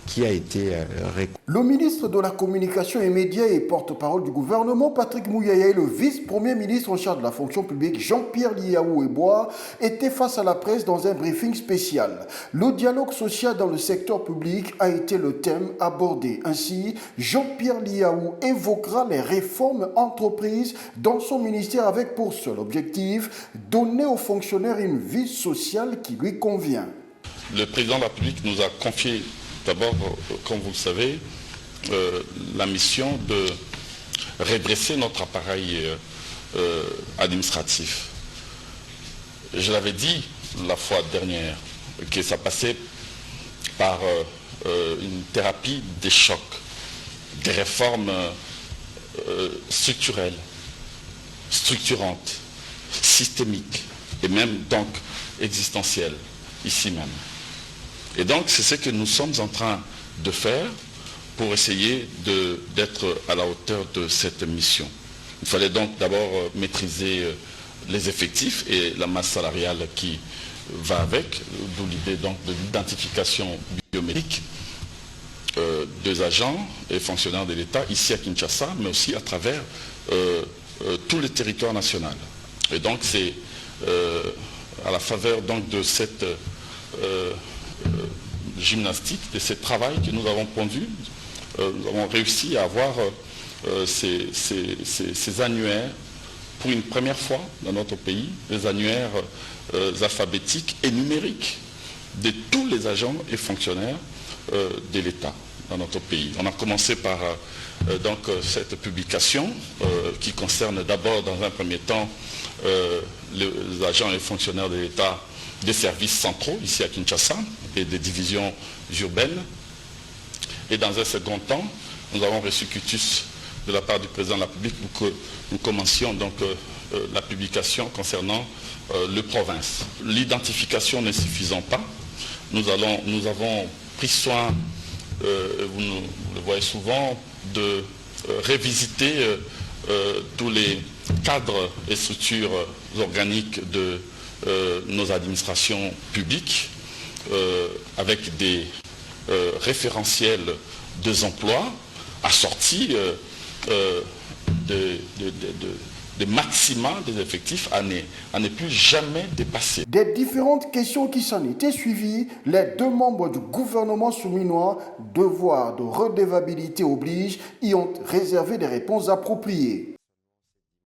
qui a été Le ministre de la Communication et Médias et porte-parole du gouvernement, Patrick Mouyaya, et le vice-premier ministre en charge de la fonction publique, Jean-Pierre Liaou-Eboa, étaient face à la presse dans un briefing spécial. Le dialogue social dans le secteur public a été le thème abordé. Ainsi, Jean-Pierre Liaou évoquera les réformes entreprises dans son ministère avec pour seul objectif donner aux fonctionnaires une vie sociale qui lui convient. Le président de la République nous a confié d'abord, comme vous le savez, la mission de redresser notre appareil administratif. Je l'avais dit la fois dernière que ça passait par une thérapie des chocs, des réformes structurelles, structurantes, systémiques et même donc existentielles, ici même. Et donc c'est ce que nous sommes en train de faire pour essayer d'être à la hauteur de cette mission. Il fallait donc d'abord maîtriser les effectifs et la masse salariale qui va avec, d'où l'idée donc de l'identification biométrique des agents et fonctionnaires de l'État ici à Kinshasa, mais aussi à travers tout le territoire national. Et donc c'est à la faveur donc de cette gymnastique, de ce travail que nous avons pondu, nous avons réussi à avoir ces annuaires pour une première fois dans notre pays, des annuaires alphabétiques et numériques de tous les agents et fonctionnaires de l'État dans notre pays. On a commencé par donc cette publication qui concerne d'abord dans un premier temps les agents et fonctionnaires de l'État des services centraux ici à Kinshasa et des divisions urbaines. Et dans un second temps, nous avons reçu quitus de la part du président de la République pour que nous commencions donc la publication concernant les provinces. L'identification ne suffisant pas, nous avons pris soin, vous le voyez souvent, de revisiter tous les cadres et structures organiques de nos administrations publiques avec des référentiels des emplois assortis des maxima des effectifs à ne plus jamais dépasser. Des différentes questions qui s'en étaient suivies, les deux membres du gouvernement souminois, devoir de redevabilité oblige, y ont réservé des réponses appropriées.